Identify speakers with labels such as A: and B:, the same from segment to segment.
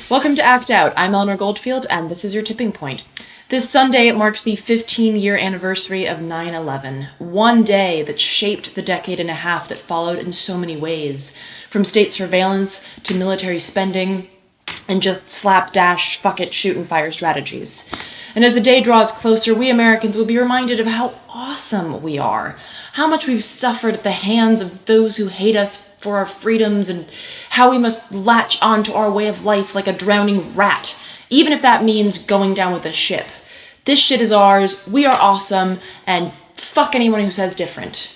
A: Welcome to Act Out. I'm Eleanor Goldfield, and this is your tipping point. This Sunday marks the 15-year anniversary of 9/11, one day that shaped the decade and a half that followed in so many ways, from state surveillance to military spending and just slapdash, fuck-it, shoot-and-fire strategies. And as the day draws closer, we Americans will be reminded of how awesome we are, how much we've suffered at the hands of those who hate us for our freedoms, and how we must latch on to our way of life like a drowning rat, even if that means going down with a ship. This shit is ours, we are awesome, and fuck anyone who says different.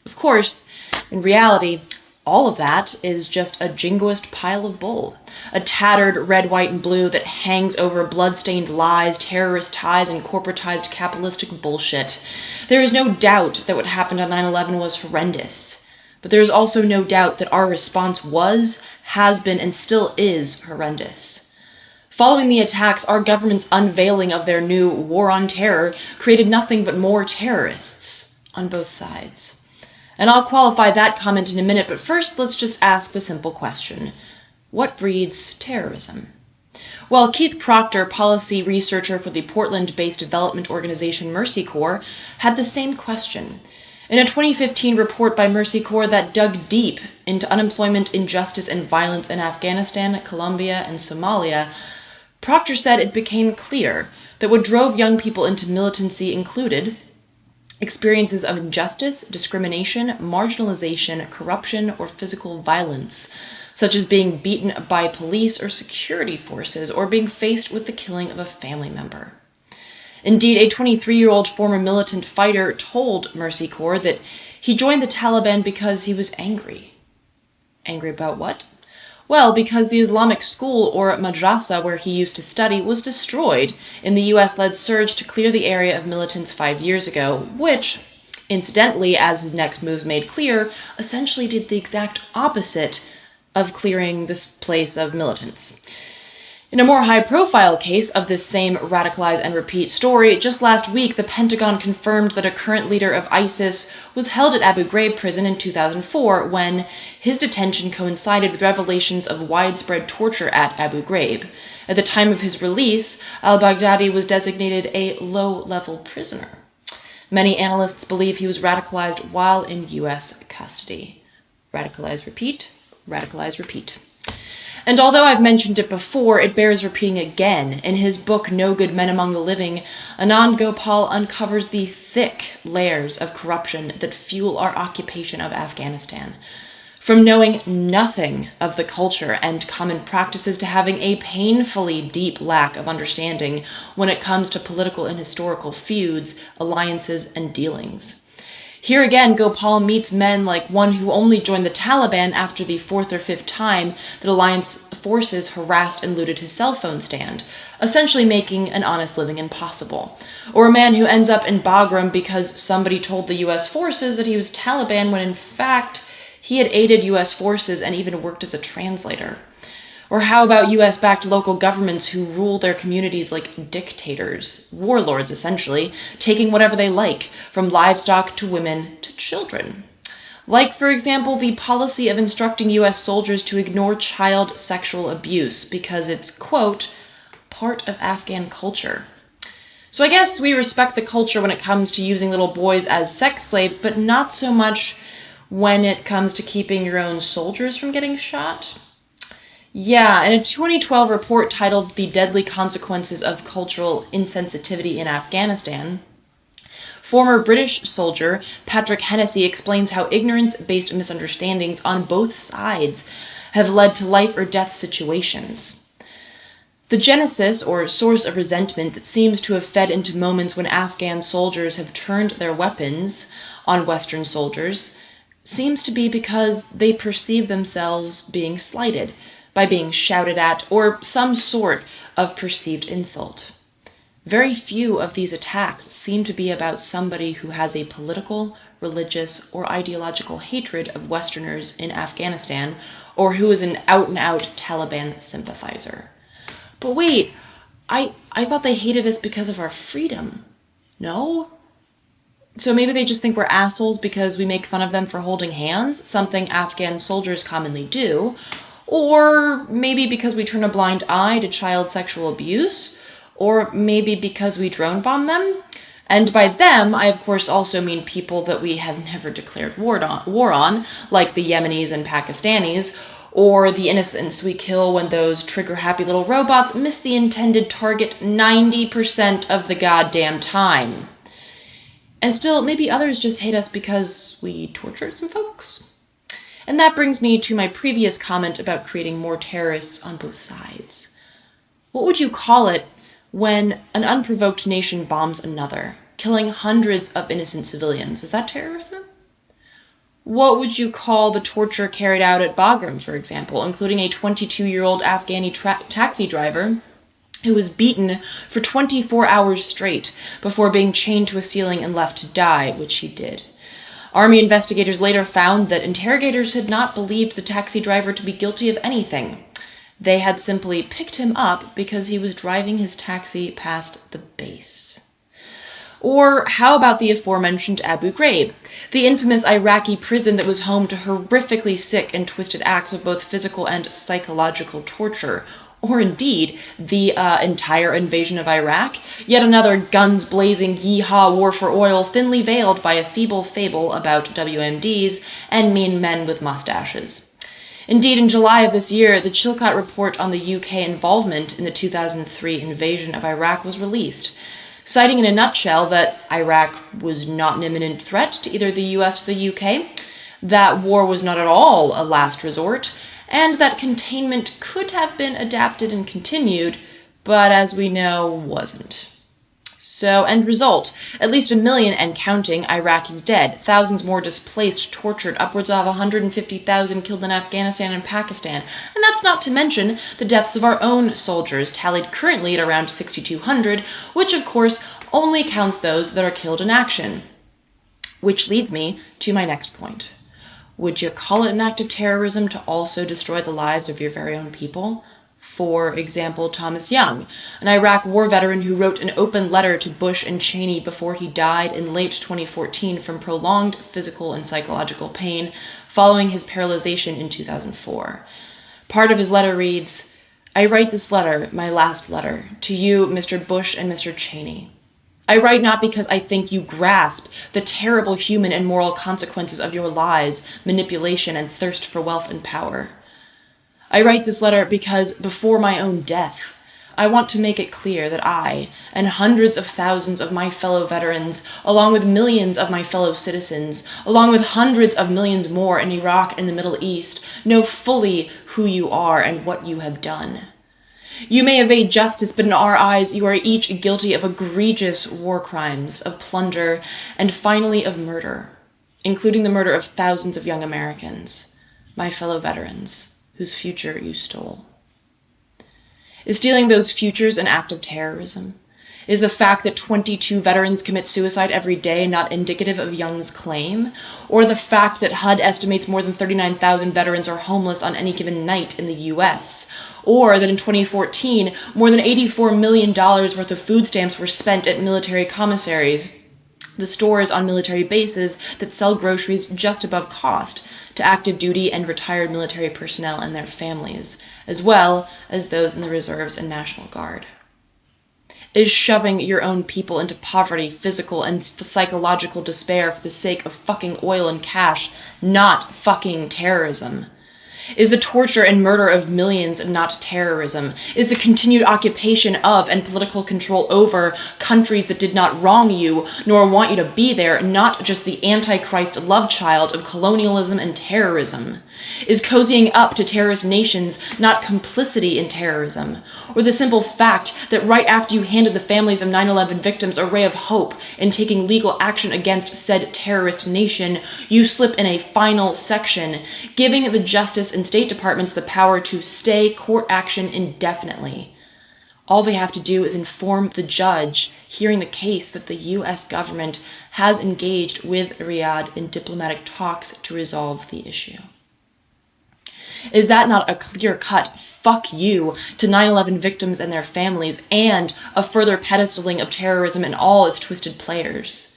A: Of course, in reality, all of that is just a jingoist pile of bull. A tattered red, white, and blue that hangs over blood-stained lies, terrorist ties, and corporatized capitalistic bullshit. There is no doubt that what happened on 9/11 was horrendous. But there is also no doubt that our response was, has been, and still is horrendous. Following the attacks, our government's unveiling of their new war on terror created nothing but more terrorists on both sides. And I'll qualify that comment in a minute, but first let's just ask the simple question. What breeds terrorism? Well, Keith Proctor, policy researcher for the Portland-based development organization Mercy Corps, had the same question. In a 2015 report by Mercy Corps that dug deep into unemployment, injustice, and violence in Afghanistan, Colombia, and Somalia, Proctor said it became clear that what drove young people into militancy included experiences of injustice, discrimination, marginalization, corruption, or physical violence, such as being beaten by police or security forces, or being faced with the killing of a family member. Indeed, a 23-year-old former militant fighter told Mercy Corps that he joined the Taliban because he was angry. Angry about what? Well, because the Islamic school, or madrasa, where he used to study, was destroyed in the US-led surge to clear the area of militants 5 years ago, which, incidentally, as his next moves made clear, essentially did the exact opposite of clearing this place of militants. In a more high-profile case of this same radicalize and repeat story, just last week the Pentagon confirmed that a current leader of ISIS was held at Abu Ghraib prison in 2004 when his detention coincided with revelations of widespread torture at Abu Ghraib. At the time of his release, al-Baghdadi was designated a low-level prisoner. Many analysts believe he was radicalized while in U.S. custody. Radicalize, repeat. Radicalize, repeat. And although I've mentioned it before, it bears repeating again. In his book, No Good Men Among the Living, Anand Gopal uncovers the thick layers of corruption that fuel our occupation of Afghanistan. From knowing nothing of the culture and common practices to having a painfully deep lack of understanding when it comes to political and historical feuds, alliances, and dealings. Here again, Gopal meets men like one who only joined the Taliban after the fourth or fifth time that alliance forces harassed and looted his cell phone stand, essentially making an honest living impossible. Or a man who ends up in Bagram because somebody told the US forces that he was Taliban when in fact he had aided US forces and even worked as a translator. Or how about US-backed local governments who rule their communities like dictators, warlords essentially, taking whatever they like, from livestock to women to children? Like, for example, the policy of instructing US soldiers to ignore child sexual abuse because it's, quote, part of Afghan culture. So I guess we respect the culture when it comes to using little boys as sex slaves, but not so much when it comes to keeping your own soldiers from getting shot. Yeah, in a 2012 report titled The Deadly Consequences of Cultural Insensitivity in Afghanistan, former British soldier Patrick Hennessy explains how ignorance-based misunderstandings on both sides have led to life or death situations. The genesis, or source of resentment that seems to have fed into moments when Afghan soldiers have turned their weapons on Western soldiers, seems to be because they perceive themselves being slighted, by being shouted at, or some sort of perceived insult. Very few of these attacks seem to be about somebody who has a political, religious, or ideological hatred of Westerners in Afghanistan, or who is an out-and-out Taliban sympathizer. But wait, I thought they hated us because of our freedom. No? So maybe they just think we're assholes because we make fun of them for holding hands, something Afghan soldiers commonly do, Or maybe because we turn a blind eye to child sexual abuse? Or maybe because we drone bomb them? And by them, I of course also mean people that we have never declared war on, like the Yemenis and Pakistanis, or the innocents we kill when those trigger-happy little robots miss the intended target 90% of the goddamn time. And still, maybe others just hate us because we tortured some folks. And that brings me to my previous comment about creating more terrorists on both sides. What would you call it when an unprovoked nation bombs another, killing hundreds of innocent civilians? Is that terrorism? What would you call the torture carried out at Bagram, for example, including a 22-year-old Afghani taxi driver who was beaten for 24 hours straight before being chained to a ceiling and left to die, which he did? Army investigators later found that interrogators had not believed the taxi driver to be guilty of anything. They had simply picked him up because he was driving his taxi past the base. Or how about the aforementioned Abu Ghraib, the infamous Iraqi prison that was home to horrifically sick and twisted acts of both physical and psychological torture? Or indeed, the entire invasion of Iraq, yet another guns-blazing yee-haw war for oil thinly veiled by a feeble fable about WMDs and mean men with mustaches. Indeed, in July of this year, the Chilcot report on the UK involvement in the 2003 invasion of Iraq was released, citing in a nutshell that Iraq was not an imminent threat to either the US or the UK, that war was not at all a last resort, and that containment could have been adapted and continued, but as we know, wasn't. So, end result, at least 1 million and counting Iraqis dead, thousands more displaced, tortured, upwards of 150,000 killed in Afghanistan and Pakistan, and that's not to mention the deaths of our own soldiers, tallied currently at around 6,200, which of course only counts those that are killed in action. Which leads me to my next point. Would you call it an act of terrorism to also destroy the lives of your very own people? For example, Thomas Young, an Iraq war veteran who wrote an open letter to Bush and Cheney before he died in late 2014 from prolonged physical and psychological pain following his paralyzation in 2004. Part of his letter reads, "I write this letter, my last letter, to you, Mr. Bush and Mr. Cheney. I write not because I think you grasp the terrible human and moral consequences of your lies, manipulation, and thirst for wealth and power. I write this letter because, before my own death, I want to make it clear that I, and hundreds of thousands of my fellow veterans, along with millions of my fellow citizens, along with hundreds of millions more in Iraq and the Middle East, know fully who you are and what you have done. You may evade justice, but in our eyes, you are each guilty of egregious war crimes, of plunder, and finally of murder, including the murder of thousands of young Americans, my fellow veterans, whose future you stole. Is stealing those futures an act of terrorism? Is the fact that 22 veterans commit suicide every day not indicative of Young's claim? Or the fact that HUD estimates more than 39,000 veterans are homeless on any given night in the U.S.? Or that in 2014, more than $84 million worth of food stamps were spent at military commissaries, the stores on military bases that sell groceries just above cost to active duty and retired military personnel and their families, as well as those in the reserves and National Guard? Is shoving your own people into poverty, physical and psychological despair for the sake of fucking oil and cash not fucking terrorism? Is the torture and murder of millions not terrorism? Is the continued occupation of and political control over countries that did not wrong you nor want you to be there not just the Antichrist love child of colonialism and terrorism? Is cozying up to terrorist nations not complicity in terrorism? Or the simple fact that right after you handed the families of 9/11 victims a ray of hope in taking legal action against said terrorist nation, you slip in a final section, giving the Justice and State Departments the power to stay court action indefinitely? All they have to do is inform the judge hearing the case that the U.S. government has engaged with Riyadh in diplomatic talks to resolve the issue. Is that not a clear-cut fuck you to 9/11 victims and their families, and a further pedestaling of terrorism and all its twisted players?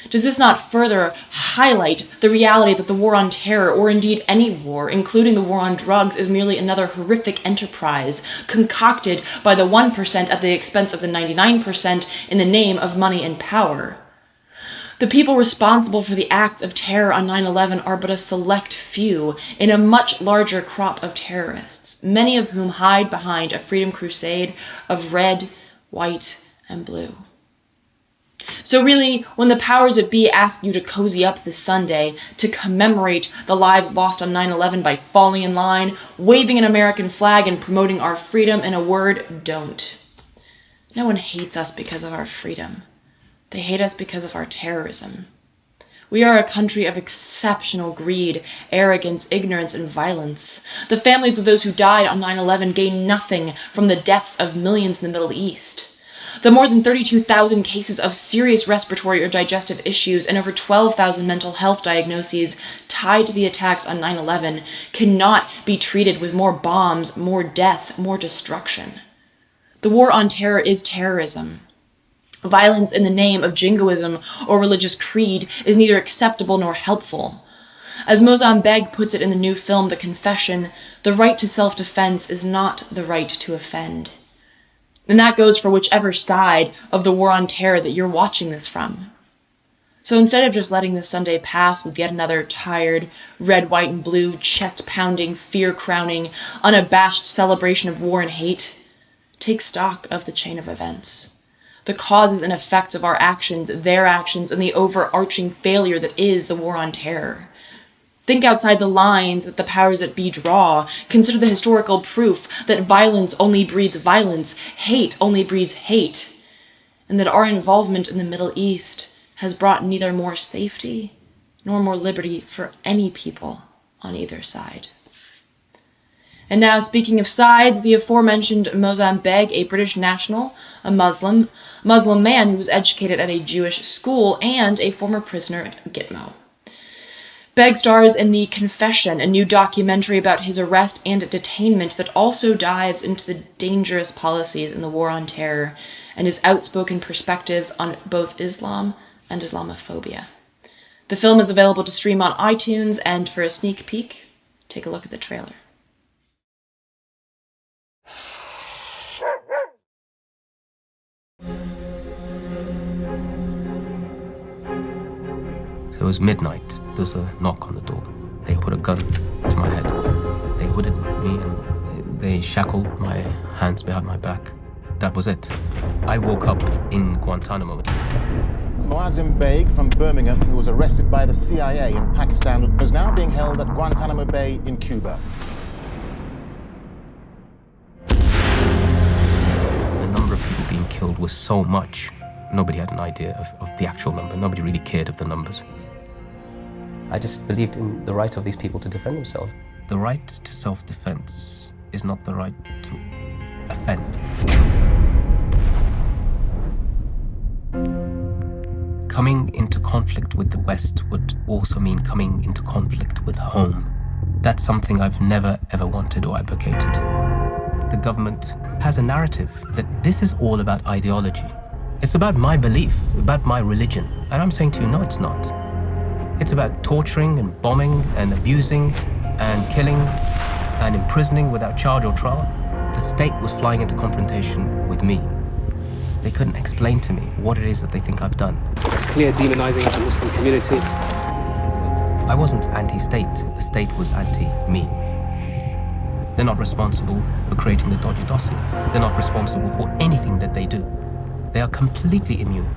A: Does this not further highlight the reality that the war on terror, or indeed any war, including the war on drugs, is merely another horrific enterprise concocted by the 1% at the expense of the 99% in the name of money and power? The people responsible for the acts of terror on 9/11 are but a select few in a much larger crop of terrorists, many of whom hide behind a freedom crusade of red, white, and blue. So really, when the powers that be ask you to cozy up this Sunday to commemorate the lives lost on 9/11 by falling in line, waving an American flag, and promoting our freedom, in a word, don't. No one hates us because of our freedom. They hate us because of our terrorism. We are a country of exceptional greed, arrogance, ignorance, and violence. The families of those who died on 9/11 gain nothing from the deaths of millions in the Middle East. The more than 32,000 cases of serious respiratory or digestive issues and over 12,000 mental health diagnoses tied to the attacks on 9/11 cannot be treated with more bombs, more death, more destruction. The war on terror is terrorism. Violence in the name of jingoism or religious creed is neither acceptable nor helpful. As Mozambique puts it in the new film The Confession, the right to self-defense is not the right to offend. And that goes for whichever side of the war on terror that you're watching this from. So instead of just letting this Sunday pass with yet another tired, red, white, and blue, chest-pounding, fear-crowning, unabashed celebration of war and hate, take stock of the chain of events, the causes and effects of our actions, their actions, and the overarching failure that is the war on terror. Think outside the lines that the powers that be draw. Consider the historical proof that violence only breeds violence, hate only breeds hate, and that our involvement in the Middle East has brought neither more safety nor more liberty for any people on either side. And now, speaking of sides, the aforementioned Mozambique, a British national, a Muslim man who was educated at a Jewish school, and a former prisoner at Gitmo. Beg stars in The Confession, a new documentary about his arrest and detainment that also dives into the dangerous policies in the war on terror and his outspoken perspectives on both Islam and Islamophobia. The film is available to stream on iTunes, and for a sneak peek, take a look at the trailer.
B: So it was midnight. There was a knock on the door. They put a gun to my head. They hooded me and they shackled my hands behind my back. That was it. I woke up in Guantanamo.
C: Muazzam Beg from Birmingham, who was arrested by the CIA in Pakistan, is now being held at Guantanamo Bay in Cuba.
B: The number of people being killed was so much. Nobody had an idea of the actual number. Nobody really cared of the numbers.
D: I just believed in the right of these people to defend themselves.
B: The right to self-defense is not the right to offend. Coming into conflict with the West would also mean coming into conflict with home. That's something I've never, ever wanted or advocated. The government has a narrative that this is all about ideology. It's about my belief, about my religion. And I'm saying to you, no, it's not. It's about torturing and bombing and abusing and killing and imprisoning without charge or trial. The state was flying into confrontation with me. They couldn't explain to me what it is that they think I've done.
E: It's clear demonizing of the Muslim community.
B: I wasn't anti-state. The state was anti-me. They're not responsible for creating the dodgy dossier. They're not responsible for anything that they do. They are completely immune.